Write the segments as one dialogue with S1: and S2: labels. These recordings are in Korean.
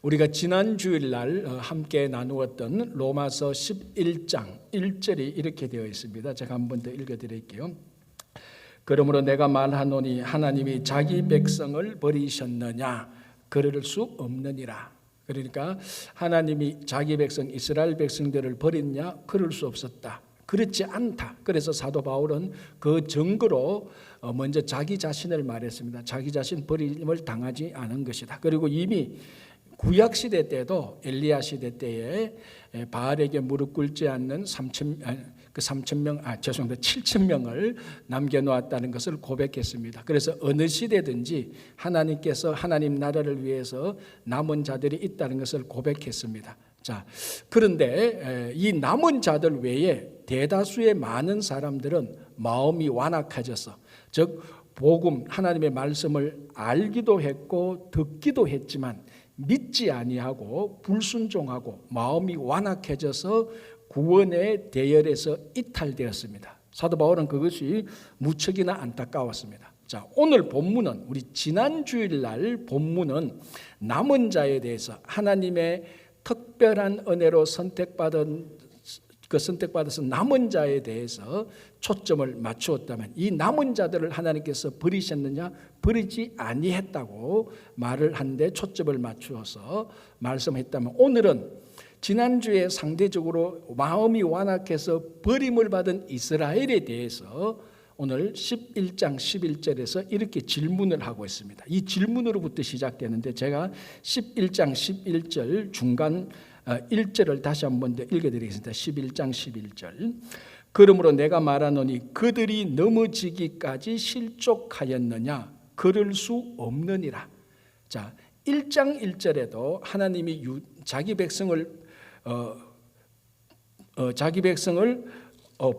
S1: 우리가 지난 주일날 함께 나누었던 로마서 11장 1절이 이렇게 되어 있습니다. 제가 한 번 더 읽어드릴게요. 그러므로 내가 말하노니 하나님이 자기 백성을 버리셨느냐? 그럴 수 없느니라. 그러니까 하나님이 자기 백성 이스라엘 백성들을 버렸냐? 그럴 수 없었다. 그렇지 않다. 그래서 사도 바울은 그 증거로 먼저 자기 자신을 말했습니다. 자기 자신 버림을 당하지 않은 것이다. 그리고 이미 구약 시대 때도 엘리야 시대 때에 바알에게 무릎 꿇지 않는 7,000명을 남겨놓았다는 것을 고백했습니다. 그래서 어느 시대든지 하나님께서 하나님 나라를 위해서 남은 자들이 있다는 것을 고백했습니다. 자, 그런데 이 남은 자들 외에 대다수의 많은 사람들은 마음이 완악해져서, 즉 복음 하나님의 말씀을 알기도 했고 듣기도 했지만 믿지 아니하고 불순종하고 마음이 완악해져서 구원의 대열에서 이탈되었습니다. 사도 바울은 그것이 무척이나 안타까웠습니다. 자, 오늘 본문은, 우리 지난 주일날 본문은 남은 자에 대해서 하나님의 특별한 은혜로 선택받아서 남은 자에 대해서 초점을 맞추었다면, 이 남은 자들을 하나님께서 버리셨느냐? 버리지 아니했다고 말을 한데 초점을 맞추어서 말씀했다면, 오늘은 지난주에 상대적으로 마음이 완악해서 버림을 받은 이스라엘에 대해서 오늘 11장 11절에서 이렇게 질문을 하고 있습니다. 이 질문으로부터 시작되는데, 제가 11장 11절 중간 1절을 다시 한번 더 읽어드리겠습니다. 11장 11절. 그러므로 내가 말하노니 그들이 넘어지기까지 실족하였느냐? 그럴 수 없느니라. 자, 1장 1절에도 하나님이 자기 백성을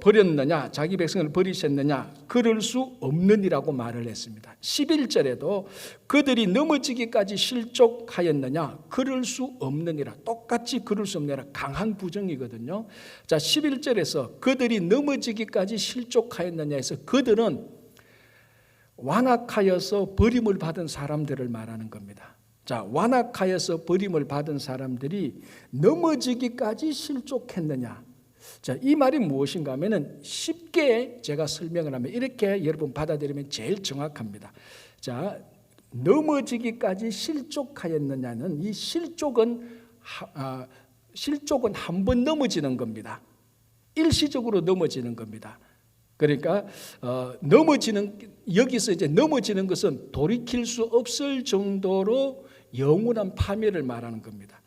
S1: 버렸느냐? 자기 백성을 버리셨느냐? 그럴 수 없느니라고 말을 했습니다. 11절에도 그들이 넘어지기까지 실족하였느냐? 그럴 수 없느니라. 똑같이 그럴 수 없느니라. 강한 부정이거든요. 자, 11절에서 그들이 넘어지기까지 실족하였느냐 해서 그들은 완악하여서 버림을 받은 사람들을 말하는 겁니다. 자, 완악하여서 버림을 받은 사람들이 넘어지기까지 실족했느냐? 자, 이 말이 무엇인가 하면은 쉽게 제가 설명을 하면 이렇게 여러분 받아들이면 제일 정확합니다. 자, 넘어지기까지 실족하였느냐는, 이 실족은 한 번 넘어지는 겁니다. 일시적으로 넘어지는 겁니다. 그러니까 여기서 이제 넘어지는 것은 돌이킬 수 없을 정도로 영원한 파멸을 말하는 겁니다.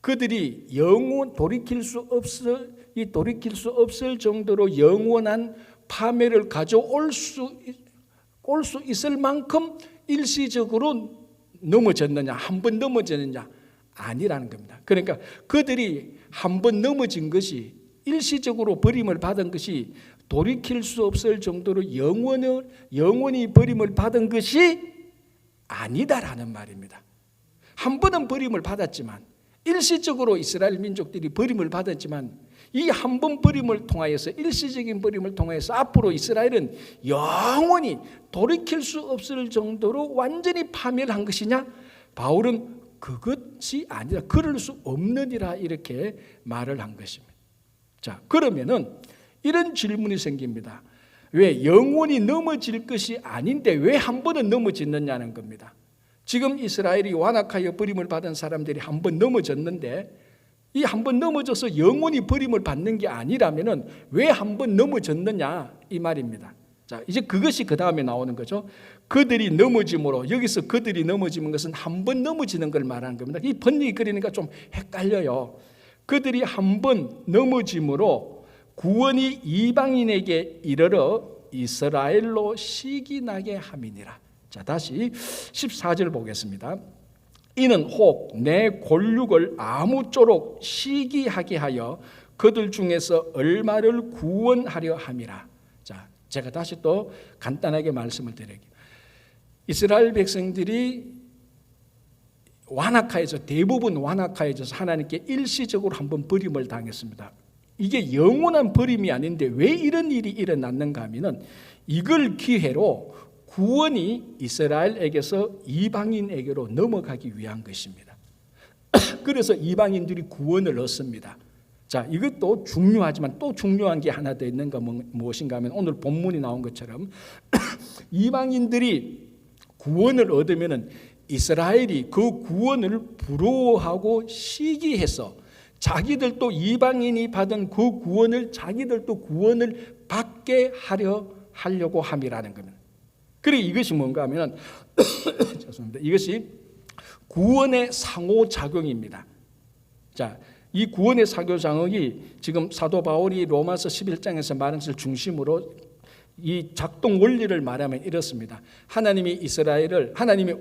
S1: 그들이 돌이킬 수 없을 정도로 영원한 파멸을 가져올 수 있을 만큼 일시적으로 넘어졌느냐, 한 번 넘어졌느냐? 아니라는 겁니다. 그러니까 그들이 한 번 넘어진 것이, 일시적으로 버림을 받은 것이 돌이킬 수 없을 정도로 영원히 버림을 받은 것이 아니다라는 말입니다. 한 번은 버림을 받았지만, 일시적으로 이스라엘 민족들이 버림을 받았지만, 이 한 번 버림을 통하여서, 일시적인 버림을 통하여서 앞으로 이스라엘은 영원히 돌이킬 수 없을 정도로 완전히 파멸한 것이냐? 바울은 그것이 아니라 그럴 수 없느니라 이렇게 말을 한 것입니다. 자, 그러면은 이런 질문이 생깁니다. 왜 영원히 넘어질 것이 아닌데 왜 한 번은 넘어지느냐는 겁니다. 지금 이스라엘이 완악하여 버림을 받은 사람들이 한 번 넘어졌는데, 이 한 번 넘어져서 영원히 버림을 받는 게 아니라면은 왜 한 번 넘어졌느냐 이 말입니다. 자, 이제 그것이 그 다음에 나오는 거죠. 그들이 넘어짐으로, 여기서 그들이 넘어지는 것은 한 번 넘어지는 걸 말하는 겁니다. 이 번역이 그러니까 좀 헷갈려요. 그들이 한 번 넘어짐으로 구원이 이방인에게 이르러 이스라엘로 시기나게 함이니라. 자, 다시 14절 보겠습니다. 이는 혹 내 골육을 아무쪼록 시기하게 하여 그들 중에서 얼마를 구원하려 함이라. 자, 제가 다시 또 간단하게 말씀을 드릴게요. 이스라엘 백성들이 대부분 완악하여져서 하나님께 일시적으로 한번 버림을 당했습니다. 이게 영원한 버림이 아닌데 왜 이런 일이 일어났는가 하면은, 이걸 기회로 구원이 이스라엘에게서 이방인에게로 넘어가기 위한 것입니다. 그래서 이방인들이 구원을 얻습니다. 자, 이것도 중요하지만 또 중요한 게 하나 더 있는 거 무엇인가 하면 오늘 본문이 나온 것처럼 이방인들이 구원을 얻으면은 이스라엘이 그 구원을 부러워하고 시기해서 자기들도 이방인이 받은 그 구원을 자기들도 구원을 받게 하려고 함이라는 겁니다. 그리고 이것이 뭔가 하면 죄송합니다. 이것이 구원의 상호작용입니다. 자, 이 구원의 상호작용이 지금 사도 바울이 로마서 11장에서 말한 것을 중심으로 이 작동 원리를 말하면 이렇습니다. 하나님이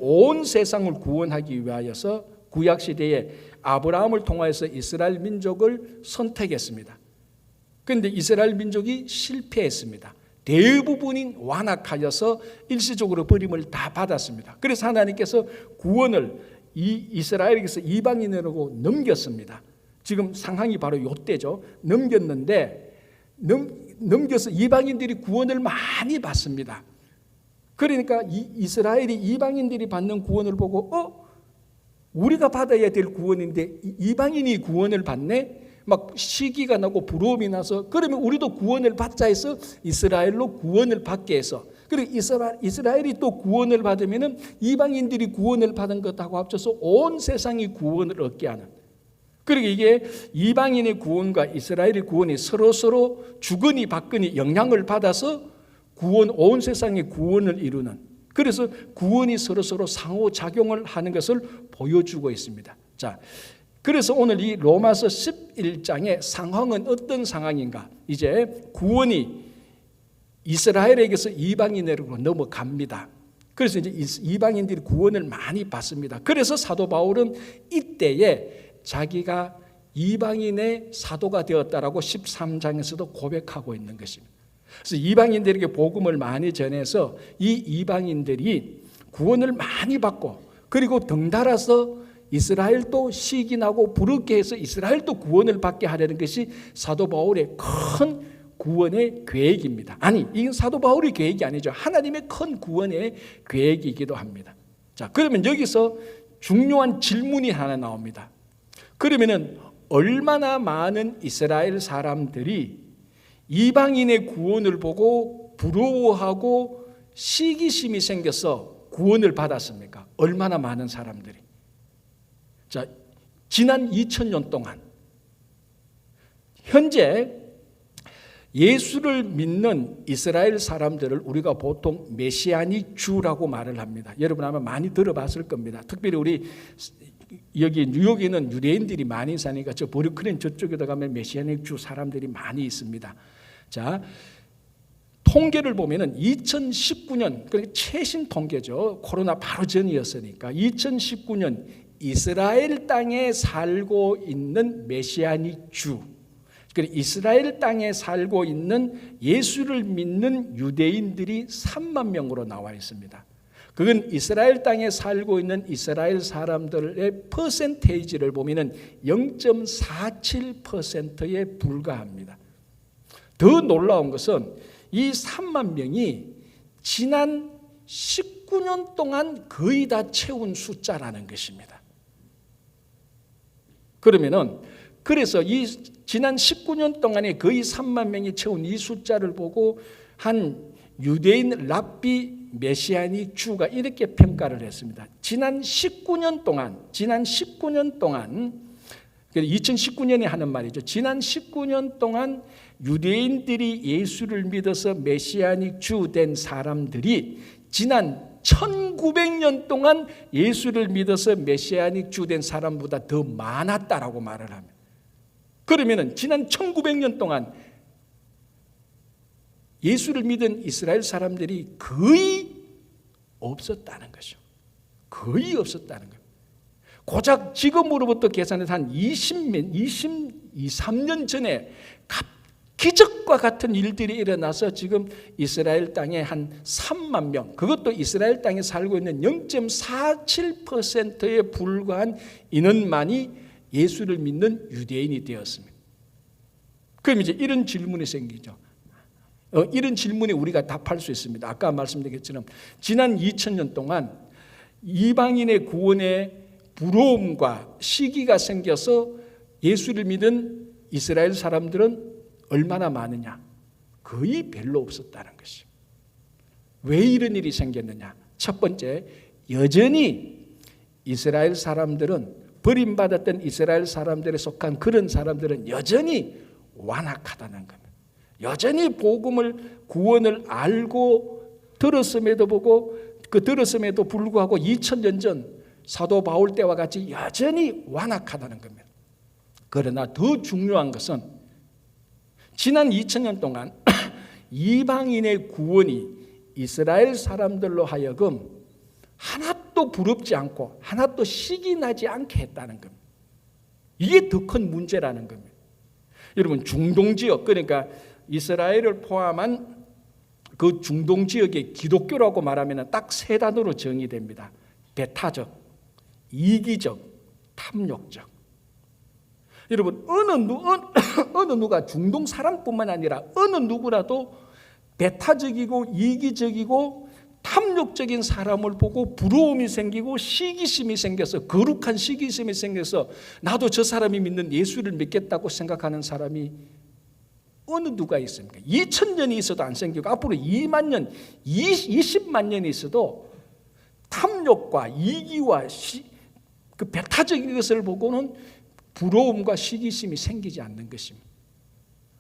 S1: 온 세상을 구원하기 위하여서 구약 시대에 아브라함을 통하여서 이스라엘 민족을 선택했습니다. 그런데 이스라엘 민족이 실패했습니다. 대부분이 완악하여서 일시적으로 버림을 다 받았습니다. 그래서 하나님께서 구원을 이스라엘에게서 이방인으로 넘겼습니다. 지금 상황이 바로 이때죠. 넘겨서 이방인들이 구원을 많이 받습니다. 그러니까 이스라엘이 이방인들이 받는 구원을 보고 우리가 받아야 될 구원인데 이방인이 구원을 받네? 막 시기가 나고 부러움이 나서 그러면 우리도 구원을 받자 해서 이스라엘로 구원을 받게 해서 그리고 이스라엘이 또 구원을 받으면 이방인들이 구원을 받은 것하고 합쳐서 온 세상이 구원을 얻게 하는, 그리고 이게 이방인의 구원과 이스라엘의 구원이 서로 주거니 받거니 영향을 받아서 온 세상의 구원을 이루는, 그래서 구원이 서로 상호작용을 하는 것을 보여주고 있습니다. 자, 그래서 오늘 이 로마서 11장의 상황은 어떤 상황인가? 이제 구원이 이스라엘에게서 이방인으로 넘어갑니다. 그래서 이제 이방인들이 구원을 많이 받습니다. 그래서 사도 바울은 이때에 자기가 이방인의 사도가 되었다라고 13장에서도 고백하고 있는 것입니다. 그래서 이방인들에게 복음을 많이 전해서 이 이방인들이 구원을 많이 받고 그리고 덩달아서 이스라엘도 시기나고 부르게 해서 이스라엘도 구원을 받게 하려는 것이 사도 바울의 큰 구원의 계획입니다. 아니, 이건 사도 바울의 계획이 아니죠. 하나님의 큰 구원의 계획이기도 합니다. 자, 그러면 여기서 중요한 질문이 하나 나옵니다. 그러면은 얼마나 많은 이스라엘 사람들이 이방인의 구원을 보고 부러워하고 시기심이 생겨서 구원을 받았습니까? 얼마나 많은 사람들이? 자, 지난 2000년 동안 현재 예수를 믿는 이스라엘 사람들을 우리가 보통 메시아닉 주라고 말을 합니다. 여러분 아마 많이 들어봤을 겁니다. 특별히 우리 여기 뉴욕에는 유대인들이 많이 사니까 저 브루클린 저쪽에다 가면 메시아닉 주 사람들이 많이 있습니다. 자, 통계를 보면은 2019년, 그러니까 최신 통계죠. 코로나 바로 전이었으니까 2019년 이스라엘 땅에 살고 있는 메시아닉 주, 그리고 이스라엘 땅에 살고 있는 예수를 믿는 유대인들이 3만 명으로 나와 있습니다. 그건 이스라엘 땅에 살고 있는 이스라엘 사람들의 퍼센테이지를 보면은 0.47%에 불과합니다. 더 놀라운 것은 이 3만 명이 지난 19년 동안 거의 다 채운 숫자라는 것입니다. 그러면은 그래서 이 지난 19년 동안에 거의 3만 명이 채운 이 숫자를 보고 한 유대인 랍비 메시아닉 주가 이렇게 평가를 했습니다. 지난 19년 동안 2019년에 하는 말이죠. 지난 19년 동안 유대인들이 예수를 믿어서 메시아닉 주 된 사람들이 지난 1900년 동안 예수를 믿어서 메시아닉 주 된 사람보다 더 많았다라고 말을 합니다. 그러면은 지난 1900년 동안 예수를 믿은 이스라엘 사람들이 거의 없었다는 것이죠. 거의 없었다는 거예요. 고작 지금으로부터 계산해서 한 23년 전에 기적과 같은 일들이 일어나서 지금 이스라엘 땅에 한 3만 명, 그것도 이스라엘 땅에 살고 있는 0.47%에 불과한 인원만이 예수를 믿는 유대인이 되었습니다. 그럼 이제 이런 질문이 생기죠. 이런 질문에 우리가 답할 수 있습니다. 아까 말씀드린 것처럼 지난 2000년 동안 이방인의 구원에 부러움과 시기가 생겨서 예수를 믿은 이스라엘 사람들은 얼마나 많으냐? 거의 별로 없었다는 것이죠. 왜 이런 일이 생겼느냐? 첫 번째, 여전히 이스라엘 사람들은, 버림받았던 이스라엘 사람들에 속한 그런 사람들은 여전히 완악하다는 겁니다. 여전히 복음을, 구원을 알고 들었음에도 들었음에도 불구하고 2000년 전 사도 바울 때와 같이 여전히 완악하다는 겁니다. 그러나 더 중요한 것은 지난 2000년 동안 이방인의 구원이 이스라엘 사람들로 하여금 하나도 부럽지 않고 하나도 식이 나지 않게 했다는 겁니다. 이게 더 큰 문제라는 겁니다. 여러분, 중동 지역, 그러니까 이스라엘을 포함한 그 중동 지역의 기독교라고 말하면 딱 세 단어로 정의됩니다. 배타적, 이기적, 탐욕적. 여러분, 어느 누가 중동 사람뿐만 아니라 어느 누구라도 배타적이고 이기적이고 탐욕적인 사람을 보고 부러움이 생기고 시기심이 생겨서, 거룩한 시기심이 생겨서 나도 저 사람이 믿는 예수를 믿겠다고 생각하는 사람이 어느 누가 있습니까? 2000년이 있어도 안 생기고 앞으로 2만 년, 20만 년이 있어도 탐욕과 이기와 그 배타적인 것을 보고는 부러움과 시기심이 생기지 않는 것입니다.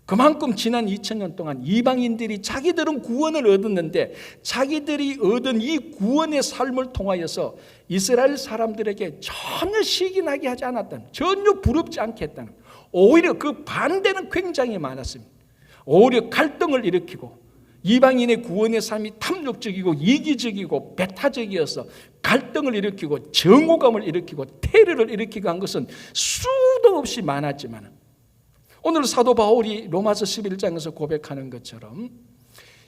S1: 그만큼 지난 2000년 동안 이방인들이 자기들은 구원을 얻었는데 자기들이 얻은 이 구원의 삶을 통하여서 이스라엘 사람들에게 전혀 시기나게 하지 않았다는, 전혀 부럽지 않게 했다는, 오히려 그 반대는 굉장히 많았습니다. 오히려 갈등을 일으키고 이방인의 구원의 삶이 탐욕적이고 이기적이고 배타적이어서 갈등을 일으키고 정오감을 일으키고 테러를 일으키고 한 것은 수도 없이 많았지만, 오늘 사도 바울이 로마서 11장에서 고백하는 것처럼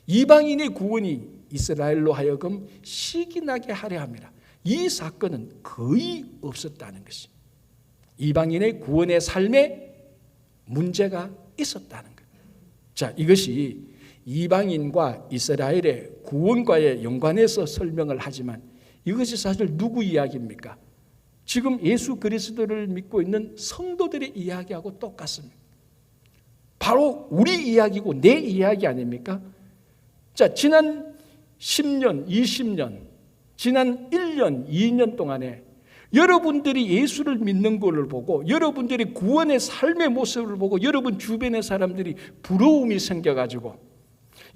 S1: 이방인의 구원이 이스라엘로 하여금 시기나게 하려 합니다. 이 사건은 거의 없었다는 것입니다. 이방인의 구원의 삶에 문제가 있었다는 거예요. 자, 이것이 이방인과 이스라엘의 구원과의 연관해서 설명을 하지만 이것이 사실 누구 이야기입니까? 지금 예수 그리스도를 믿고 있는 성도들의 이야기하고 똑같습니다. 바로 우리 이야기고 내 이야기 아닙니까? 자, 지난 10년, 20년, 지난 1년, 2년 동안에 여러분들이 예수를 믿는 것을 보고 여러분들이 구원의 삶의 모습을 보고 여러분 주변의 사람들이 부러움이 생겨가지고,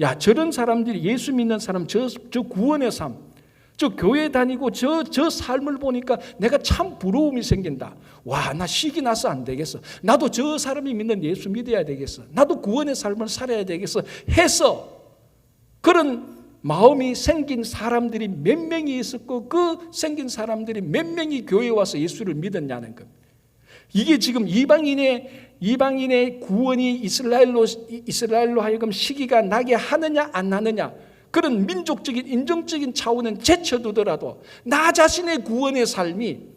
S1: 야, 저런 사람들이, 예수 믿는 사람, 저 구원의 삶, 저 교회 다니고 저 삶을 보니까 내가 참 부러움이 생긴다. 와, 나 시기 나서 안 되겠어. 나도 저 사람이 믿는 예수 믿어야 되겠어. 나도 구원의 삶을 살아야 되겠어 해서 그런 마음이 생긴 사람들이 몇 명이 있었고 그 생긴 사람들이 몇 명이 교회에 와서 예수를 믿었냐는 겁니다. 이게 지금 이방인의 구원이 이스라엘로 하여금 시기가 나게 하느냐 안 나느냐, 그런 민족적인 인종적인 차원은 제쳐두더라도 나 자신의 구원의 삶이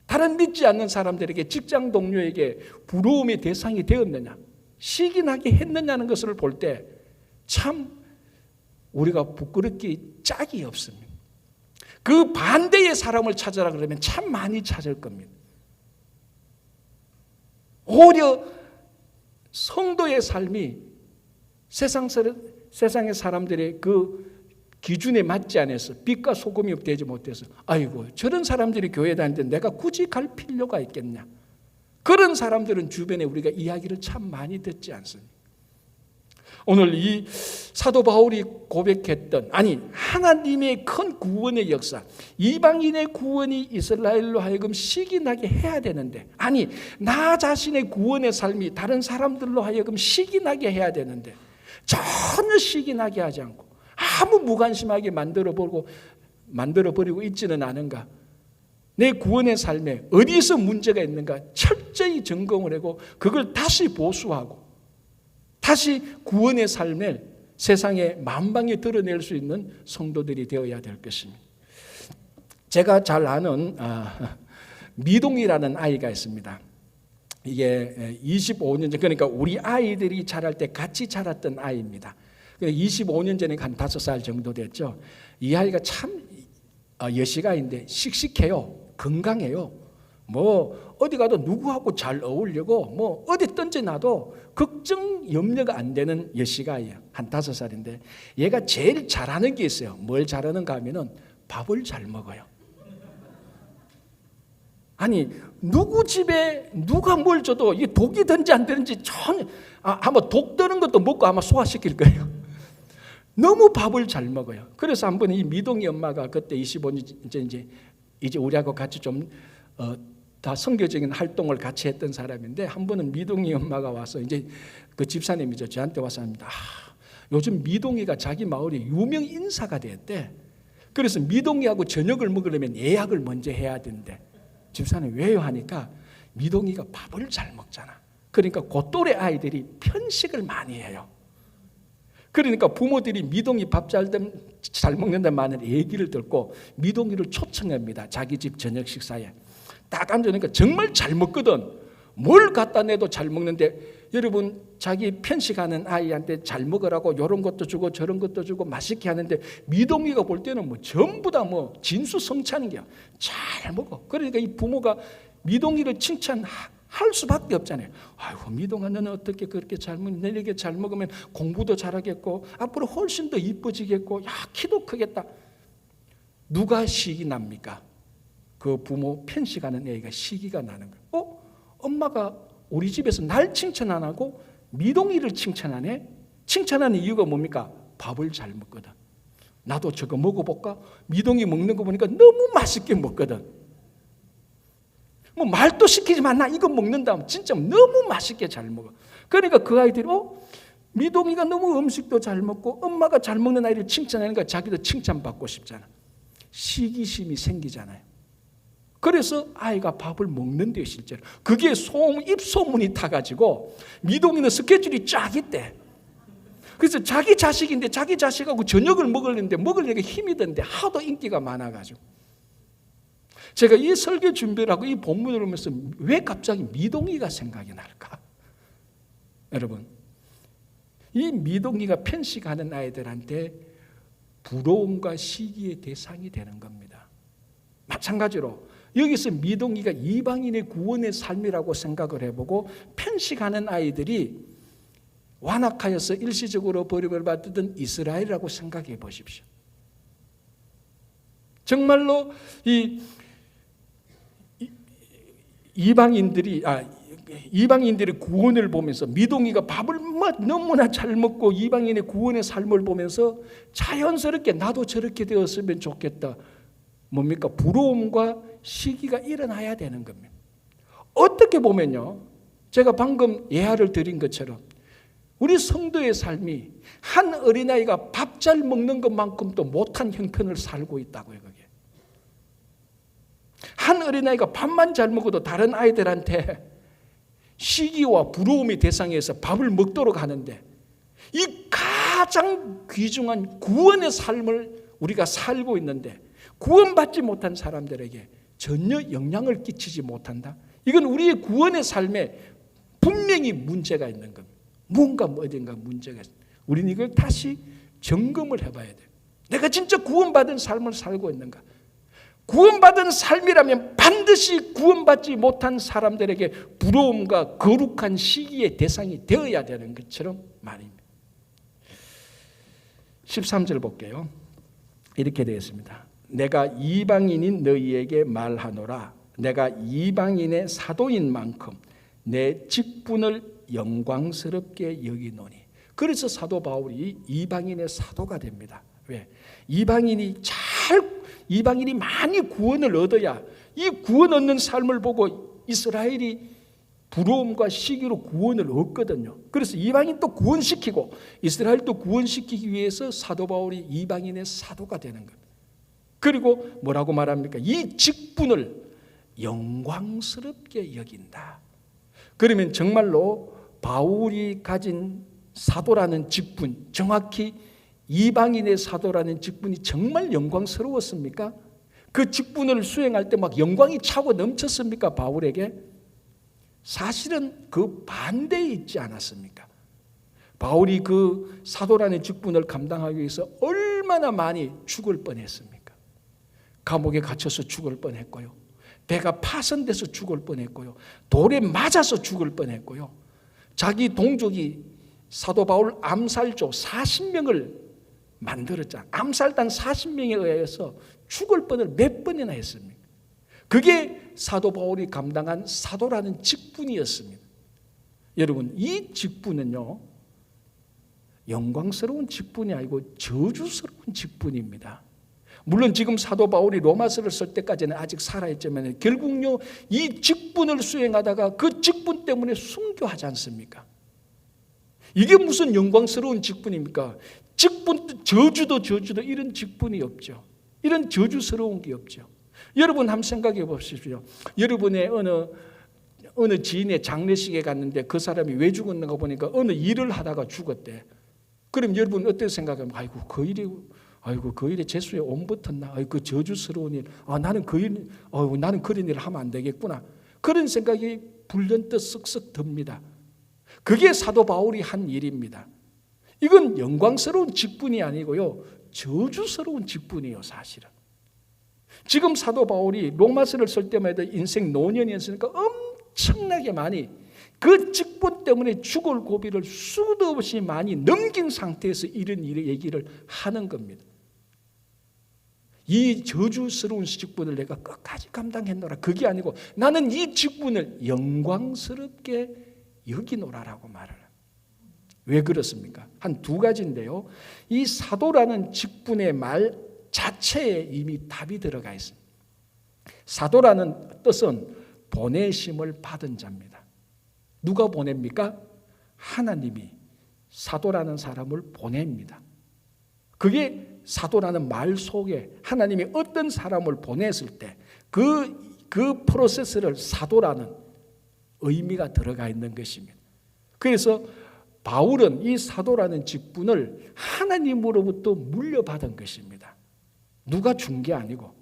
S1: 다른 믿지 않는 사람들에게, 직장 동료에게 부러움의 대상이 되었느냐, 시기나게 했느냐는 것을 볼 때 참 우리가 부끄럽기 짝이 없습니다. 그 반대의 사람을 찾으라 그러면 참 많이 찾을 겁니다. 오히려 성도의 삶이 세상의 사람들의 그 기준에 맞지 않아서 빛과 소금이 되지 못해서, 아이고 저런 사람들이 교회 다니는데 내가 굳이 갈 필요가 있겠냐, 그런 사람들은 주변에 우리가 이야기를 참 많이 듣지 않습니까? 오늘 이 사도 바울이 고백했던, 아니 하나님의 큰 구원의 역사, 이방인의 구원이 이스라엘로 하여금 시기나게 해야 되는데, 아니 나 자신의 구원의 삶이 다른 사람들로 하여금 시기나게 해야 되는데 전혀 시기나게 하지 않고 아무 무관심하게 만들어버리고 있지는 않은가? 내 구원의 삶에 어디서 문제가 있는가 철저히 점검을 하고 그걸 다시 보수하고 다시 구원의 삶을 세상에 만방에 드러낼 수 있는 성도들이 되어야 될 것입니다. 제가 잘 아는 미동이라는 아이가 있습니다. 이게 25년 전, 그러니까 우리 아이들이 자랄 때 같이 자랐던 아이입니다. 25년 전에 한 5살 정도 됐죠. 이 아이가 참 여시가인데 씩씩해요. 건강해요. 뭐 어디 가도 누구하고 잘 어울리고 뭐 어디 던져놔도 걱정 염려가 안 되는 여시가예요. 한 5살인데 얘가 제일 잘하는 게 있어요. 뭘 잘하는가 하면은 밥을 잘 먹어요. 아니 누구 집에 누가 뭘 줘도 이게 독이 든지 안 되는지 전혀 아마 독 드는 것도 먹고 아마 소화시킬 거예요. 너무 밥을 잘 먹어요. 그래서 한번 이 미동이 엄마가 그때 25년 이제 우리하고 같이 좀 다 선교적인 활동을 같이 했던 사람인데 한 번은 미동이 엄마가 와서 이제 그 집사님이죠. 저한테 와서 합니다. 요즘 미동이가 자기 마을에 유명 인사가 됐대. 그래서 미동이하고 저녁을 먹으려면 예약을 먼저 해야 된대. 집사님 왜요? 하니까 미동이가 밥을 잘 먹잖아. 그러니까 그 또래 아이들이 편식을 많이 해요. 그러니까 부모들이 미동이 밥 잘 먹는다는 얘기를 듣고 미동이를 초청합니다. 자기 집 저녁 식사에. 딱 앉으니까 정말 잘 먹거든. 뭘 갖다 내도 잘 먹는데 여러분 자기 편식하는 아이한테 잘 먹으라고 이런 것도 주고 저런 것도 주고 맛있게 하는데 미동이가 볼 때는 뭐 전부 다 뭐 진수성찬인 게야. 잘 먹어. 그러니까 이 부모가 미동이를 칭찬할 수밖에 없잖아요. 아이고 미동아 너는 어떻게 그렇게 잘 먹니? 이렇게 잘 먹으면 공부도 잘하겠고 앞으로 훨씬 더 이뻐지겠고 야 키도 크겠다. 누가 시기 납니까? 그 부모 편식하는 애가 시기가 나는 거예요. 엄마가 우리 집에서 날 칭찬 안 하고 미동이를 칭찬하네? 칭찬하는 이유가 뭡니까? 밥을 잘 먹거든. 나도 저거 먹어볼까? 미동이 먹는 거 보니까 너무 맛있게 먹거든. 뭐 말도 시키지만 나 이거 먹는다. 진짜 너무 맛있게 잘 먹어. 그러니까 그 아이들이 미동이가 너무 음식도 잘 먹고 엄마가 잘 먹는 아이를 칭찬하니까 자기도 칭찬받고 싶잖아. 시기심이 생기잖아요. 그래서 아이가 밥을 먹는데요, 실제로. 그게 입소문이 타가지고 미동이는 스케줄이 쫙 있대. 그래서 자기 자식인데 자기 자식하고 저녁을 먹으려니까 힘이 드는데 하도 인기가 많아가지고. 제가 이 설교 준비를 하고 이 본문을 보면서 왜 갑자기 미동이가 생각이 날까? 여러분, 이 미동이가 편식하는 아이들한테 부러움과 시기의 대상이 되는 겁니다. 마찬가지로 여기서 미동이가 이방인의 구원의 삶이라고 생각을 해보고 편식하는 아이들이 완악하여서 일시적으로 버림을 받던 이스라엘이라고 생각해 보십시오. 정말로 이방인들의 구원을 보면서 미동이가 밥을 너무나 잘 먹고 이방인의 구원의 삶을 보면서 자연스럽게 나도 저렇게 되었으면 좋겠다. 뭡니까? 부러움과 시기가 일어나야 되는 겁니다. 어떻게 보면요, 제가 방금 예화를 드린 것처럼 우리 성도의 삶이 한 어린아이가 밥 잘 먹는 것만큼도 못한 형편을 살고 있다고요. 그게 한 어린아이가 밥만 잘 먹어도 다른 아이들한테 시기와 부러움의 대상에서 밥을 먹도록 하는데 이 가장 귀중한 구원의 삶을 우리가 살고 있는데 구원받지 못한 사람들에게 전혀 영향을 끼치지 못한다. 이건 우리의 구원의 삶에 분명히 문제가 있는 겁니다. 뭔가 어딘가 문제가 있습니다. 우리는 이걸 다시 점검을 해봐야 돼요. 내가 진짜 구원받은 삶을 살고 있는가? 구원받은 삶이라면 반드시 구원받지 못한 사람들에게 부러움과 거룩한 시기의 대상이 되어야 되는 것처럼 말입니다. 13절 볼게요. 이렇게 되어 있습니다. 내가 이방인인 너희에게 말하노라. 내가 이방인의 사도인 만큼 내 직분을 영광스럽게 여기노니. 그래서 사도 바울이 이방인의 사도가 됩니다. 왜? 이방인이 많이 구원을 얻어야 이 구원 얻는 삶을 보고 이스라엘이 부러움과 시기로 구원을 얻거든요. 그래서 이방인 또 구원시키고 이스라엘도 구원시키기 위해서 사도 바울이 이방인의 사도가 되는 겁니다. 그리고 뭐라고 말합니까? 이 직분을 영광스럽게 여긴다. 그러면 정말로 바울이 가진 사도라는 직분, 정확히 이방인의 사도라는 직분이 정말 영광스러웠습니까? 그 직분을 수행할 때 막 영광이 차고 넘쳤습니까? 바울에게? 사실은 그 반대에 있지 않았습니까? 바울이 그 사도라는 직분을 감당하기 위해서 얼마나 많이 죽을 뻔했습니까? 감옥에 갇혀서 죽을 뻔했고요. 배가 파손돼서 죽을 뻔했고요. 돌에 맞아서 죽을 뻔했고요. 자기 동족이 사도 바울 암살조 40명을 만들었잖아요. 암살단 40명에 의해서 죽을 뻔을 몇 번이나 했습니까? 그게 사도 바울이 감당한 사도라는 직분이었습니다. 여러분, 이 직분은요, 영광스러운 직분이 아니고 저주스러운 직분입니다. 물론 지금 사도 바울이 로마서를 쓸 때까지는 아직 살아있지만 결국요, 이 직분을 수행하다가 그 직분 때문에 순교하지 않습니까? 이게 무슨 영광스러운 직분입니까? 직분, 저주도 이런 직분이 없죠. 이런 저주스러운 게 없죠. 여러분 한번 생각해 보십시오. 여러분의 어느 지인의 장례식에 갔는데 그 사람이 왜 죽었는가 보니까 어느 일을 하다가 죽었대. 그럼 여러분 어떻게 생각하면 아이고 그 일에 재수에 온 붙었나? 아이고 그 저주스러운 일. 나는 나는 그런 일을 하면 안 되겠구나. 그런 생각이 불현듯 쓱쓱 듭니다. 그게 사도 바울이 한 일입니다. 이건 영광스러운 직분이 아니고요, 저주스러운 직분이에요, 사실은. 지금 사도 바울이 로마서를 쓸 때마다 인생 노년이었으니까 엄청나게 많이 그 직분 때문에 죽을 고비를 수도 없이 많이 넘긴 상태에서 이런 일의 얘기를 하는 겁니다. 이 저주스러운 직분을 내가 끝까지 감당했노라. 그게 아니고 나는 이 직분을 영광스럽게 여기노라라고 말을 해요. 왜 그렇습니까? 한 두 가지인데요. 이 사도라는 직분의 말 자체에 이미 답이 들어가 있습니다. 사도라는 뜻은 보내심을 받은 자입니다. 누가 보냅니까? 하나님이 사도라는 사람을 보냅니다. 그게 사도라는 말 속에 하나님이 어떤 사람을 보냈을 때 그 프로세스를 사도라는 의미가 들어가 있는 것입니다. 그래서 바울은 이 사도라는 직분을 하나님으로부터 물려받은 것입니다. 누가 준 게 아니고.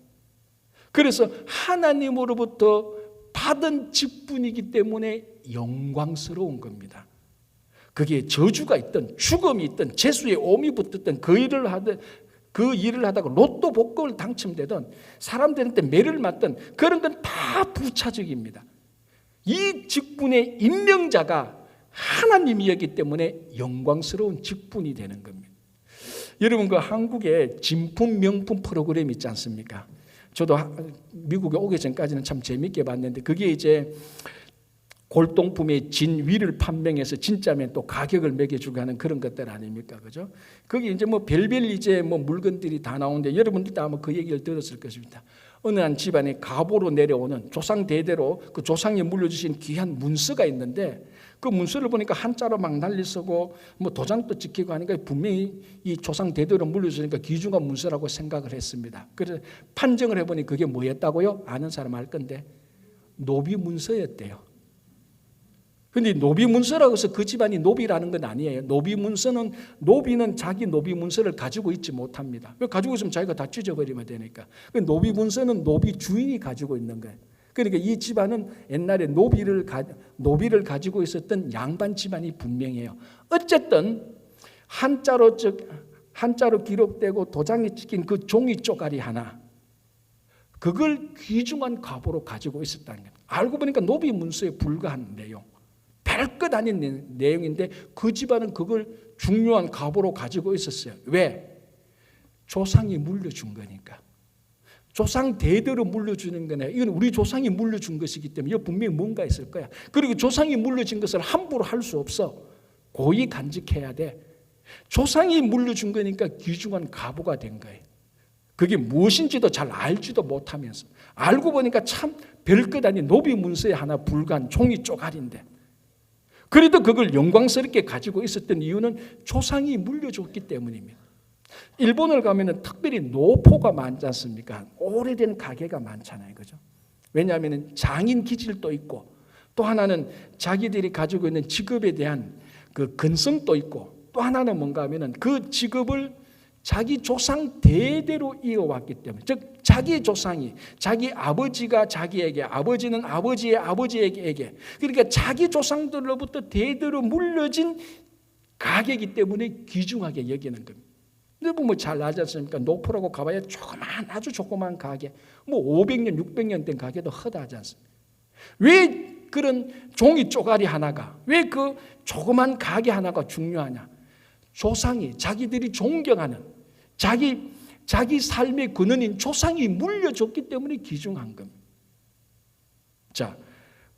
S1: 그래서 하나님으로부터 받은 직분이기 때문에 영광스러운 겁니다. 그게 저주가 있든 죽음이 있든 재수의 오미 붙었든 그 일을 하다가 로또 복권을 당첨되든 사람들한테 매를 맞든 그런 건 다 부차적입니다. 이 직분의 임명자가 하나님이었기 때문에 영광스러운 직분이 되는 겁니다. 여러분, 그 한국에 진품 명품 프로그램 있지 않습니까? 저도 미국에 오기 전까지는 참 재밌게 봤는데 그게 이제 골동품의 진위를 판명해서 진짜면 또 가격을 매겨주고 하는 그런 것들 아닙니까? 그죠? 거기 이제 뭐 별별 이제 뭐 물건들이 다 나오는데 여러분들도 아마 그 얘기를 들었을 것입니다. 어느 한 집안에 가보로 내려오는 조상 대대로 그 조상이 물려주신 귀한 문서가 있는데 그 문서를 보니까 한자로 막 난리 쓰고 뭐 도장도 찍히고 하니까 분명히 이 조상 대대로 물려주니까 귀중한 문서라고 생각을 했습니다. 그래서 판정을 해보니 그게 뭐였다고요? 아는 사람 알 건데 노비 문서였대요. 근데 노비 문서라고 해서 그 집안이 노비라는 건 아니에요. 노비는 자기 노비 문서를 가지고 있지 못합니다. 가지고 있으면 자기가 다 찢어버리면 되니까. 노비 문서는 노비 주인이 가지고 있는 거예요. 그러니까 이 집안은 옛날에 노비를 가지고 있었던 양반 집안이 분명해요. 어쨌든 한자로 기록되고 도장이 찍힌 그 종이 쪼가리 하나, 그걸 귀중한 갑으로 가지고 있었다는 거예요. 알고 보니까 노비 문서에 불과한 내용. 별것 아닌 내용인데 그 집안은 그걸 중요한 갑으로 가지고 있었어요. 왜? 조상이 물려준 거니까. 조상 대대로 물려주는 거네. 이건 우리 조상이 물려준 것이기 때문에 이거 분명히 뭔가 있을 거야. 그리고 조상이 물려준 것을 함부로 할 수 없어. 고이 간직해야 돼. 조상이 물려준 거니까 귀중한 가부가 된 거예요. 그게 무엇인지도 잘 알지도 못하면서 알고 보니까 참 별것 아닌 노비 문서에 하나 불과한 종이 쪼가리인데 그래도 그걸 영광스럽게 가지고 있었던 이유는 조상이 물려줬기 때문입니다. 일본을 가면은 특별히 노포가 많지 않습니까? 오래된 가게가 많잖아요. 그죠? 왜냐하면 장인 기질도 있고 또 하나는 자기들이 가지고 있는 직업에 대한 그 근성도 있고 또 하나는 뭔가 하면은 그 직업을 자기 조상 대대로 이어왔기 때문에 즉 자기 조상이 자기 아버지가 자기에게 아버지는 아버지의 아버지에게 그러니까 자기 조상들로부터 대대로 물려진 가게이기 때문에 귀중하게 여기는 겁니다. 여러분 뭐 잘 알지 않습니까? 노포라고 가봐야 아주 조그만 가게, 뭐 500년, 600년 된 가게도 허다하지 않습니까? 왜 그런 종이 쪼가리 하나가, 왜 그 조그만 가게 하나가 중요하냐? 조상이, 자기들이 존경하는 자기 삶의 근원인 조상이 물려줬기 때문에 귀중한 겁니다. 자,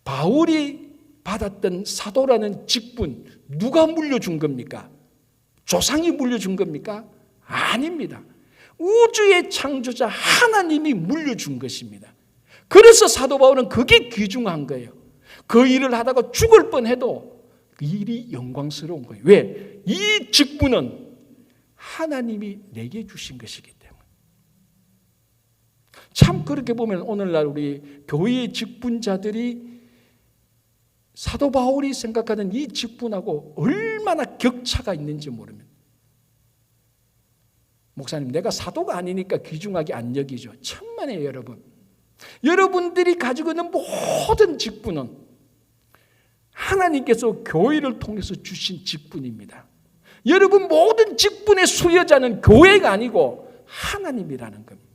S1: 바울이 받았던 사도라는 직분, 누가 물려준 겁니까? 조상이 물려준 겁니까? 아닙니다. 우주의 창조자 하나님이 물려준 것입니다. 그래서 사도 바울은 그게 귀중한 거예요. 그 일을 하다가 죽을 뻔해도 그 일이 영광스러운 거예요. 왜? 이 직분은 하나님이 내게 주신 것이기 때문에. 참 그렇게 보면 오늘날 우리 교회의 직분자들이 사도 바울이 생각하는 이 직분하고 얼마나 격차가 있는지 모릅니다. 목사님, 내가 사도가 아니니까 귀중하게 안 여기죠. 천만에요, 여러분. 여러분들이 가지고 있는 모든 직분은 하나님께서 교회를 통해서 주신 직분입니다. 여러분 모든 직분의 수여자는 교회가 아니고 하나님이라는 겁니다.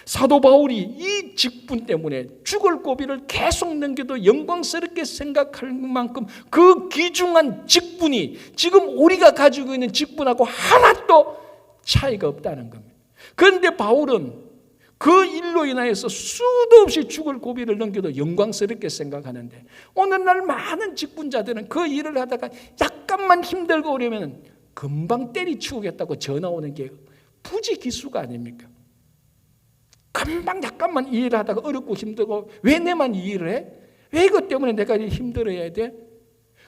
S1: 사도 바울이 이 직분 때문에 죽을 고비를 계속 넘겨도 영광스럽게 생각할 만큼 그 귀중한 직분이 지금 우리가 가지고 있는 직분하고 하나도 차이가 없다는 겁니다. 그런데 바울은 그 일로 인하여서 수도 없이 죽을 고비를 넘겨도 영광스럽게 생각하는데, 오늘날 많은 직분자들은 그 일을 하다가 약간만 힘들고 오려면 금방 때리치우겠다고 전화 오는 게 부지기수가 아닙니까? 금방 약간만 이 일을 하다가 어렵고 힘들고, 왜 내만 이 일을 해? 왜 이것 때문에 내가 힘들어야 돼?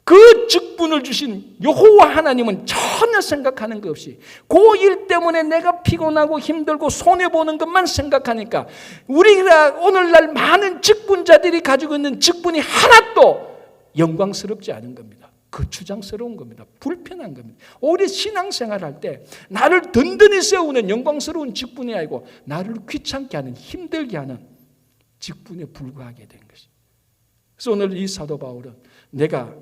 S1: 그 직분을 주신 여호와 하나님은 전혀 생각하는 것 없이 그 일 때문에 내가 피곤하고 힘들고 손해보는 것만 생각하니까 우리가 오늘날 많은 직분자들이 가지고 있는 직분이 하나도 영광스럽지 않은 겁니다. 거추장스러운 겁니다. 불편한 겁니다. 오히려 신앙생활할 때 나를 든든히 세우는 영광스러운 직분이 아니고 나를 귀찮게 하는, 힘들게 하는 직분에 불과하게 된 것입니다. 그래서 오늘 이 사도 바울은 내가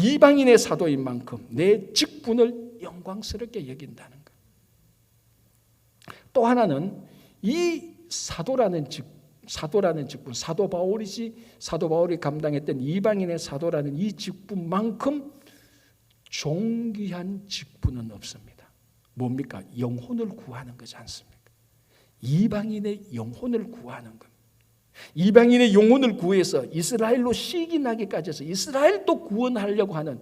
S1: 이방인의 사도인 만큼 내 직분을 영광스럽게 여긴다는 것. 또 하나는 이 사도라는 직분, 사도 바울이 감당했던 이방인의 사도라는 이 직분만큼 존귀한 직분은 없습니다. 뭡니까? 영혼을 구하는 거지 않습니까? 이방인의 영혼을 구하는 겁니다. 이방인의 영혼을 구해서 이스라엘로 시기나기까지 해서 이스라엘도 구원하려고 하는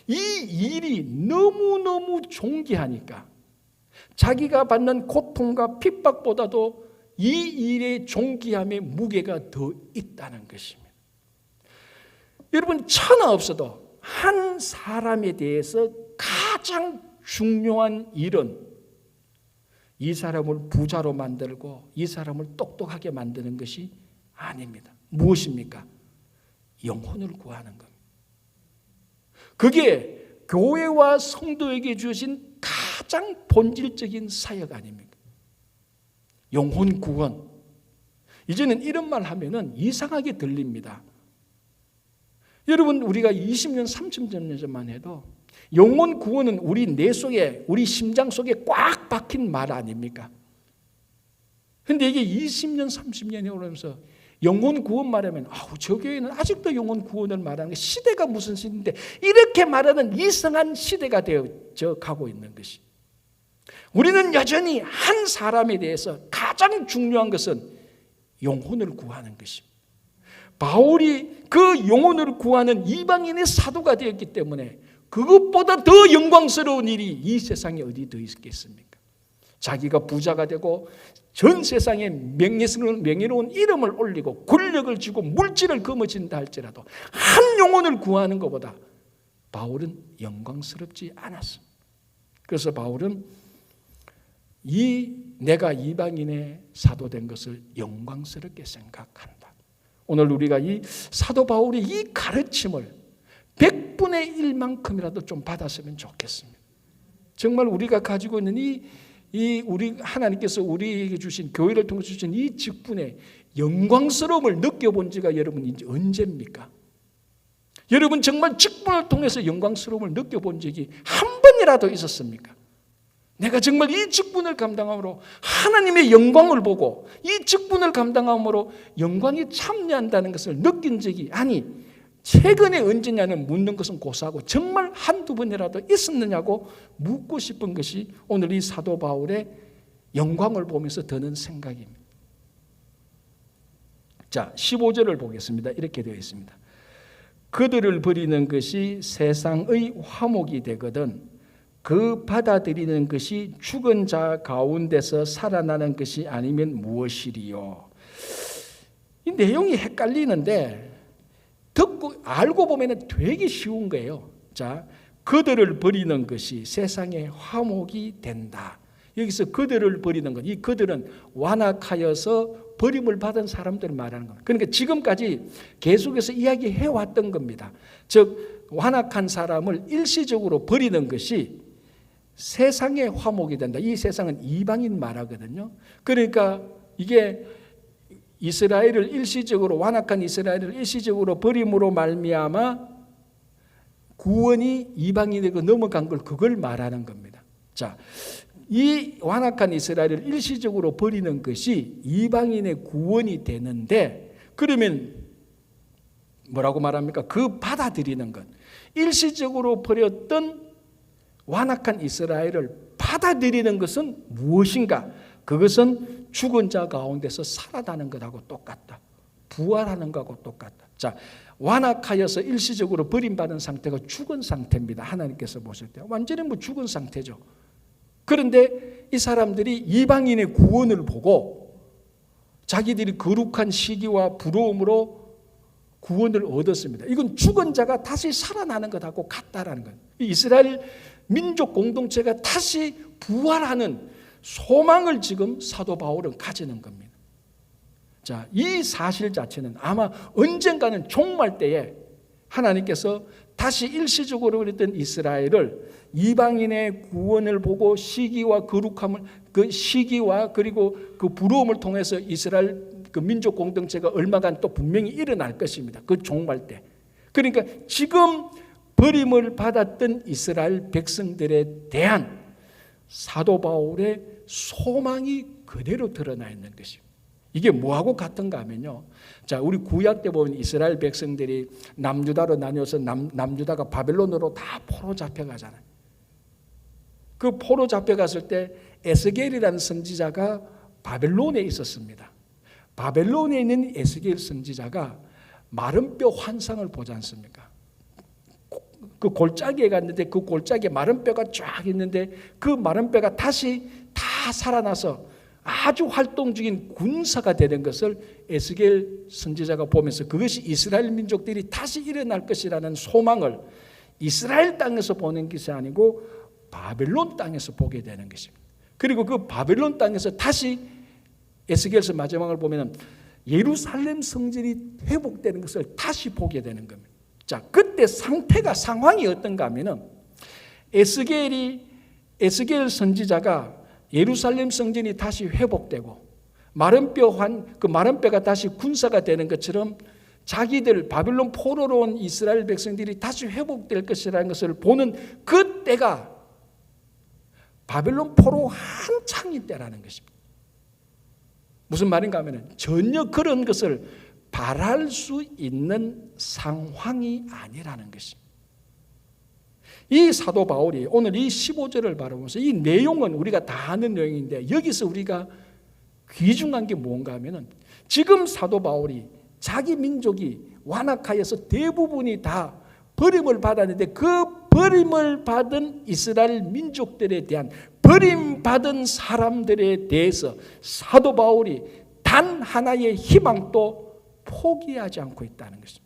S1: 이 일이 너무너무 존귀하니까 자기가 받는 고통과 핍박보다도 이 일의 존귀함의 무게가 더 있다는 것입니다. 여러분, 천하 없어도 한 사람에 대해서 가장 중요한 일은 이 사람을 부자로 만들고 이 사람을 똑똑하게 만드는 것이 아닙니다. 무엇입니까? 영혼을 구하는 겁니다. 그게 교회와 성도에게 주신 가장 본질적인 사역 아닙니까? 영혼 구원. 이제는 이런 말 하면은 이상하게 들립니다. 여러분, 우리가 20년, 30년 전만 해도 영혼 구원은 우리 뇌 속에, 우리 심장 속에 꽉 박힌 말 아닙니까? 그런데 이게 20년, 30년이 오면서 영혼 구원 말하면 저 교회는 아직도 영혼 구원을 말하는 게 시대가 무슨 시대인데 이렇게 말하는 이상한 시대가 되어져 가고 있는 것이. 우리는 여전히 한 사람에 대해서 가장 중요한 것은 영혼을 구하는 것입니다. 바울이 그 영혼을 구하는 이방인의 사도가 되었기 때문에 그것보다 더 영광스러운 일이 이 세상에 어디 더 있겠습니까? 자기가 부자가 되고 전 세상에 명예로운 이름을 올리고 권력을 쥐고 물질을 거머쥔다 할지라도 한 영혼을 구하는 것보다 바울은 영광스럽지 않았습니다. 그래서 바울은 내가 이방인의 사도된 것을 영광스럽게 생각한다. 오늘 우리가 이 사도 바울의 이 가르침을 100분의 1만큼이라도 좀 받았으면 좋겠습니다. 정말 우리가 가지고 있는 우리 하나님께서 우리에게 주신, 교회를 통해서 주신 이 직분의 영광스러움을 느껴본 지가 여러분 이제 언제입니까? 여러분 정말 직분을 통해서 영광스러움을 느껴본 적이 한 번이라도 있었습니까? 내가 정말 이 직분을 감당함으로 하나님의 영광을 보고 이 직분을 감당함으로 영광에 참여한다는 것을 느낀 적이 최근에 언제냐는 묻는 것은 고사하고 정말 한두 번이라도 있었느냐고 묻고 싶은 것이 오늘 이 사도 바울의 영광을 보면서 드는 생각입니다. 자, 15절을 보겠습니다. 이렇게 되어 있습니다. 그들을 버리는 것이 세상의 화목이 되거든 그 받아들이는 것이 죽은 자 가운데서 살아나는 것이 아니면 무엇이리요. 이 내용이 헷갈리는데 듣고 알고 보면 되게 쉬운 거예요. 자, 그들을 버리는 것이 세상의 화목이 된다. 여기서 그들을 버리는 것, 이 그들은 완악하여서 버림을 받은 사람들을 말하는 겁니다. 그러니까 지금까지 계속해서 이야기해 왔던 겁니다. 즉 완악한 사람을 일시적으로 버리는 것이 세상의 화목이 된다. 이 세상은 이방인 말하거든요. 그러니까 이게 이스라엘을 일시적으로 완악한 이스라엘을 일시적으로 버림으로 말미암아 구원이 이방인에게 넘어간 걸 그걸 말하는 겁니다. 자, 이 완악한 이스라엘을 일시적으로 버리는 것이 이방인의 구원이 되는데 그러면 뭐라고 말합니까? 그 받아들이는 것. 일시적으로 버렸던 완악한 이스라엘을 받아들이는 것은 무엇인가? 그것은 죽은 자 가운데서 살아나는 것하고 똑같다. 부활하는 것하고 똑같다. 자, 완악하여서 일시적으로 버림받은 상태가 죽은 상태입니다. 하나님께서 보실 때 완전히 죽은 상태죠. 그런데 이 사람들이 이방인의 구원을 보고 자기들이 거룩한 시기와 부러움으로 구원을 얻었습니다. 이건 죽은 자가 다시 살아나는 것하고 같다라는 거예요. 이스라엘 민족 공동체가 다시 부활하는 소망을 지금 사도 바울은 가지는 겁니다. 자, 이 사실 자체는 아마 언젠가는 종말 때에 하나님께서 다시 일시적으로 그랬던 이스라엘을 이방인의 구원을 보고 시기와 거룩함을 그 시기와 그리고 그 부러움을 통해서 이스라엘 그 민족 공동체가 얼마간 또 분명히 일어날 것입니다. 그 종말 때. 그러니까 지금 버림을 받았던 이스라엘 백성들에 대한 사도 바울의 소망이 그대로 드러나 있는 것입니다. 이게 뭐하고 같은가 하면요. 자, 우리 구약 때 보면 이스라엘 백성들이 남유다로 나뉘어서 남유다가 바벨론으로 다 포로 잡혀가잖아요. 그 포로 잡혀갔을 때 에스겔이라는 선지자가 바벨론에 있었습니다. 바벨론에 있는 에스겔 선지자가 마른 뼈 환상을 보지 않습니까? 그 골짜기에 갔는데 그 골짜기에 마른 뼈가 쫙 있는데 그 마른 뼈가 다시 다 살아나서 아주 활동적인 군사가 되는 것을 에스겔 선지자가 보면서 그것이 이스라엘 민족들이 다시 일어날 것이라는 소망을 이스라엘 땅에서 보는 것이 아니고 바벨론 땅에서 보게 되는 것입니다. 그리고 그 바벨론 땅에서 다시 에스겔서 마지막을 보면 예루살렘 성전이 회복되는 것을 다시 보게 되는 겁니다. 자, 그때 상황이 어떤가 하면은 에스겔 선지자가 예루살렘 성전이 다시 회복되고 마른 뼈가 다시 군사가 되는 것처럼 자기들 바벨론 포로로 온 이스라엘 백성들이 다시 회복될 것이라는 것을 보는 그때가 바벨론 포로 한창일 때라는 것입니다. 무슨 말인가 하면 전혀 그런 것을 바랄 수 있는 상황이 아니라는 것입니다. 이 사도 바울이 오늘 이 15절을 바라보면서 이 내용은 우리가 다 아는 내용인데 여기서 우리가 귀중한 게 뭔가 하면은 지금 사도 바울이 자기 민족이 완악하여서 대부분이 다 버림을 받았는데 그 버림을 받은 이스라엘 민족들에 대한 버림받은 사람들에 대해서 사도 바울이 단 하나의 희망도 포기하지 않고 있다는 것입니다.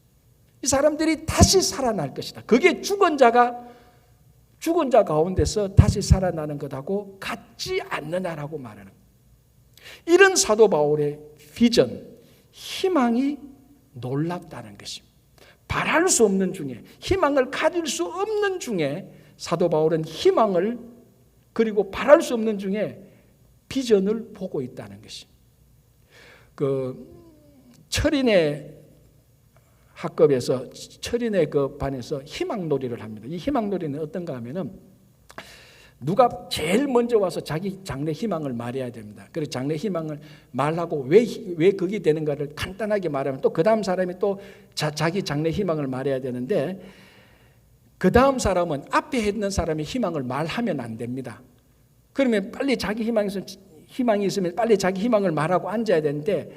S1: 이 사람들이 다시 살아날 것이다. 그게 죽은 자 가운데서 다시 살아나는 것하고 같지 않느냐라고 말하는 거예요. 이런 사도 바울의 비전, 희망이 놀랍다는 것입니다. 바랄 수 없는 중에, 희망을 가질 수 없는 중에 사도 바울은 희망을 그리고 바랄 수 없는 중에 비전을 보고 있다는 것입니다. 철인의 학급에서 철인의 그 반에서 희망놀이를 합니다. 이 희망놀이는 어떤가 하면은 누가 제일 먼저 와서 자기 장래 희망을 말해야 됩니다. 그래서 장래 희망을 말하고 왜 그게 되는가를 간단하게 말하면 또 그 다음 사람이 또 자기 장래 희망을 말해야 되는데, 그 다음 사람은 앞에 있는 사람이 희망을 말하면 안 됩니다. 그러면 빨리 자기 희망이 있으면 빨리 자기 희망을 말하고 앉아야 되는데,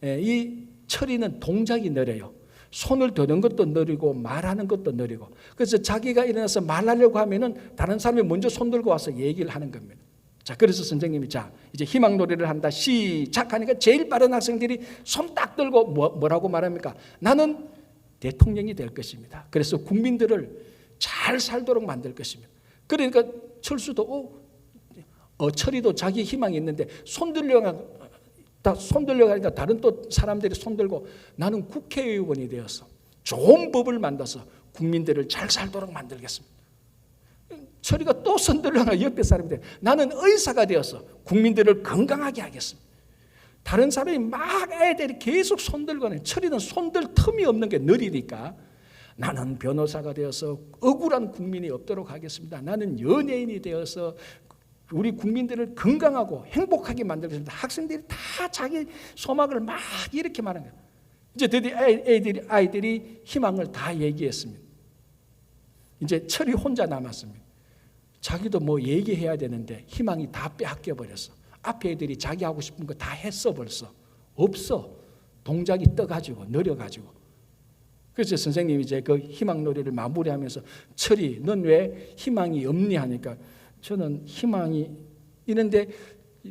S1: 이 철이는 동작이 느려요. 손을 드는 것도 느리고 말하는 것도 느리고. 그래서 자기가 일어나서 말하려고 하면은 다른 사람이 먼저 손 들고 와서 얘기를 하는 겁니다. 자, 그래서 선생님이 이제 희망 놀이를 한다 시작하니까 제일 빠른 학생들이 손 딱 들고 뭐라고 말합니까? 나는 대통령이 될 것입니다. 그래서 국민들을 잘 살도록 만들 것입니다. 그러니까 철수도 철이도 자기 희망이 있는데 손 들려가니까 다른 또 사람들이 손 들고 나는 국회의원이 되어서 좋은 법을 만들어서 국민들을 잘 살도록 만들겠습니다. 철이가 또 손 들려가 옆에 사람들이 나는 의사가 되어서 국민들을 건강하게 하겠습니다. 다른 사람이 막 애들이 계속 손 들고는 철이는 손 들 틈이 없는 게 느리니까 나는 변호사가 되어서 억울한 국민이 없도록 하겠습니다. 나는 연예인이 되어서 우리 국민들을 건강하고 행복하게 만들겠습니다. 학생들이 다 자기 소망을 막 이렇게 말하는 거예요. 이제 드디어 아이들이 희망을 다 얘기했습니다. 이제 철이 혼자 남았습니다. 자기도 뭐 얘기해야 되는데 희망이 다 빼앗겨 버렸어. 앞에 애들이 자기 하고 싶은 거 다 했어 벌써. 없어. 동작이 떠가지고 느려가지고. 그래서 선생님이 이제 그 희망 놀이를 마무리하면서 철이 넌 왜 희망이 없니 하니까 저는 희망이 있는데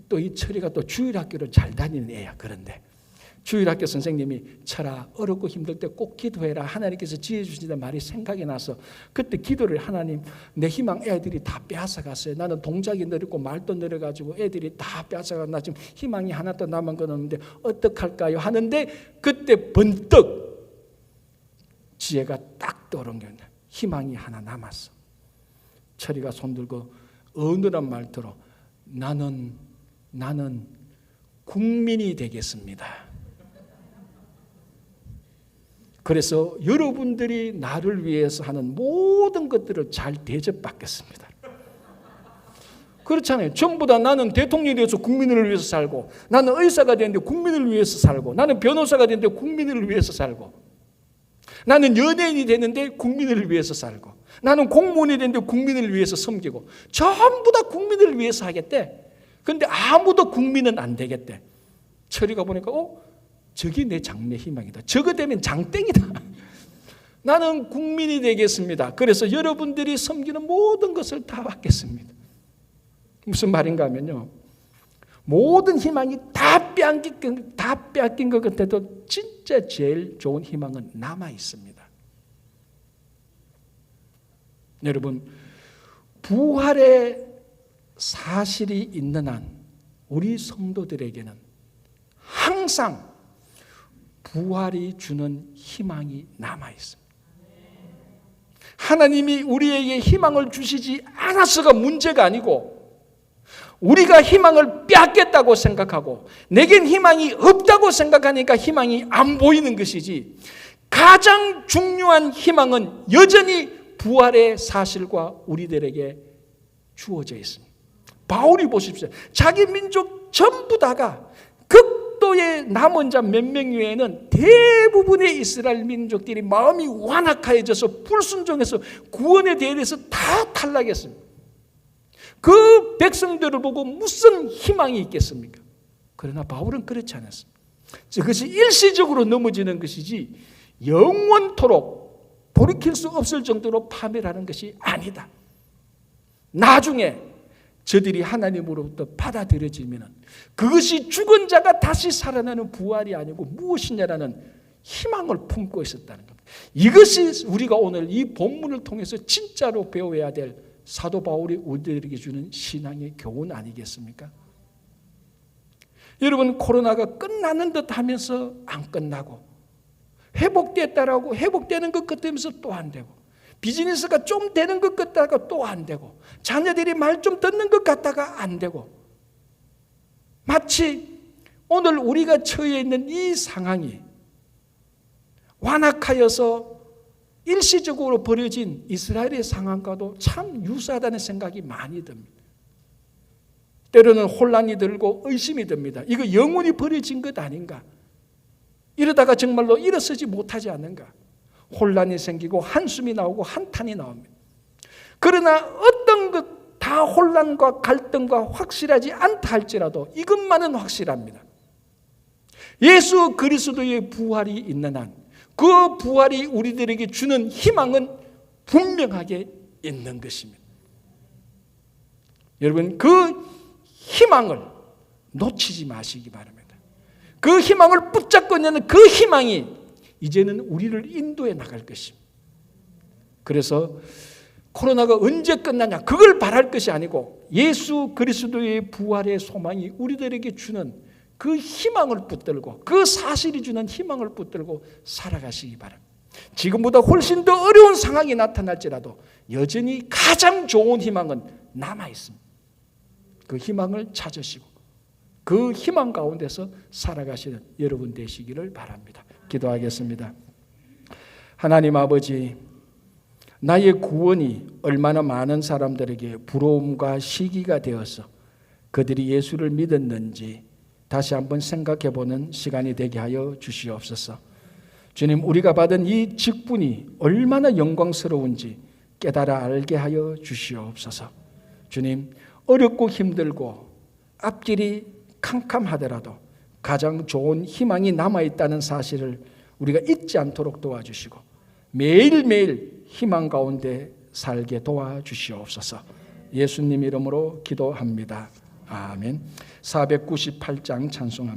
S1: 또 이 철이가 또 주일학교를 잘 다니는 애야. 그런데 주일학교 선생님이 철아 어렵고 힘들 때 꼭 기도해라. 하나님께서 지혜 주신다는 말이 생각이 나서 그때 기도를 하나님 내 희망 애들이 다 빼앗아 갔어요. 나는 동작이 느리고 말도 느려가지고 애들이 다 빼앗아 가고 나 지금 희망이 하나도 남은 건 없는데 어떡할까요? 하는데 그때 번뜩 지혜가 딱 떠오른 게 희망이 하나 남았어. 철이가 손들고 어느한 말투로 나는 국민이 되겠습니다. 그래서 여러분들이 나를 위해서 하는 모든 것들을 잘 대접받겠습니다. 그렇잖아요. 전부 다 나는 대통령이 되어서 국민을 위해서 살고 나는 의사가 되는데 국민을 위해서 살고 나는 변호사가 되는데 국민을 위해서 살고 나는 연예인이 되는데 국민을 위해서 살고 나는 공무원이 되는데 국민을 위해서 섬기고 전부 다 국민을 위해서 하겠대. 그런데 아무도 국민은 안 되겠대. 철이가 보니까 저기 내 장래 희망이다. 저거 되면 장땡이다. 나는 국민이 되겠습니다. 그래서 여러분들이 섬기는 모든 것을 다 받겠습니다. 무슨 말인가 하면요. 모든 희망이 다 빼앗긴 것 같아도 진짜 제일 좋은 희망은 남아 있습니다. 여러분, 부활의 사실이 있는 한 우리 성도들에게는 항상 부활이 주는 희망이 남아 있습니다. 하나님이 우리에게 희망을 주시지 않아서가 문제가 아니고 우리가 희망을 빼앗겠다고 생각하고 내겐 희망이 없다고 생각하니까 희망이 안 보이는 것이지, 가장 중요한 희망은 여전히 부활의 사실과 우리들에게 주어져 있습니다. 바울이 보십시오. 자기 민족 전부 다가 극도의 남은 자 몇 명 외에는 대부분의 이스라엘 민족들이 마음이 완악해져서 불순종해서 구원에 대해서 다 탈락했습니다. 그 백성들을 보고 무슨 희망이 있겠습니까? 그러나 바울은 그렇지 않았습니다. 그것이 일시적으로 넘어지는 것이지 영원토록 돌이킬 수 없을 정도로 파멸하는 것이 아니다. 나중에 저들이 하나님으로부터 받아들여지면 그것이 죽은 자가 다시 살아나는 부활이 아니고 무엇이냐라는 희망을 품고 있었다는 겁니다. 이것이 우리가 오늘 이 본문을 통해서 진짜로 배워야 될 사도 바울이 우리들에게 주는 신앙의 교훈 아니겠습니까? 여러분, 코로나가 끝나는 듯 하면서 안 끝나고 회복됐다라고 회복되는 것 같으면서 또 안 되고 비즈니스가 좀 되는 것 같다가 또 안 되고 자녀들이 말 좀 듣는 것 같다가 안 되고 마치 오늘 우리가 처해 있는 이 상황이 완악하여서 일시적으로 벌어진 이스라엘의 상황과도 참 유사하다는 생각이 많이 듭니다. 때로는 혼란이 들고 의심이 듭니다. 이거 영혼이 버려진 것 아닌가? 이러다가 정말로 일어서지 못하지 않는가? 혼란이 생기고 한숨이 나오고 한탄이 나옵니다. 그러나 어떤 것 다 혼란과 갈등과 확실하지 않다 할지라도 이것만은 확실합니다. 예수 그리스도의 부활이 있는 한 그 부활이 우리들에게 주는 희망은 분명하게 있는 것입니다. 여러분, 그 희망을 놓치지 마시기 바랍니다. 그 희망을 붙잡고 있는 그 희망이 이제는 우리를 인도해 나갈 것입니다. 그래서 코로나가 언제 끝나냐 그걸 바랄 것이 아니고 예수 그리스도의 부활의 소망이 우리들에게 주는 그 희망을 붙들고 그 사실이 주는 희망을 붙들고 살아가시기 바랍니다. 지금보다 훨씬 더 어려운 상황이 나타날지라도 여전히 가장 좋은 희망은 남아 있습니다. 그 희망을 찾으시고 그 희망 가운데서 살아가시는 여러분 되시기를 바랍니다. 기도하겠습니다. 하나님 아버지, 나의 구원이 얼마나 많은 사람들에게 부러움과 시기가 되어서 그들이 예수를 믿었는지 다시 한번 생각해보는 시간이 되게 하여 주시옵소서. 주님, 우리가 받은 이 직분이 얼마나 영광스러운지 깨달아 알게 하여 주시옵소서. 주님, 어렵고 힘들고 앞길이 캄캄하더라도 가장 좋은 희망이 남아있다는 사실을 우리가 잊지 않도록 도와주시고 매일매일 희망 가운데 살게 도와주시옵소서. 예수님 이름으로 기도합니다. 아멘. 498장 찬송합니다.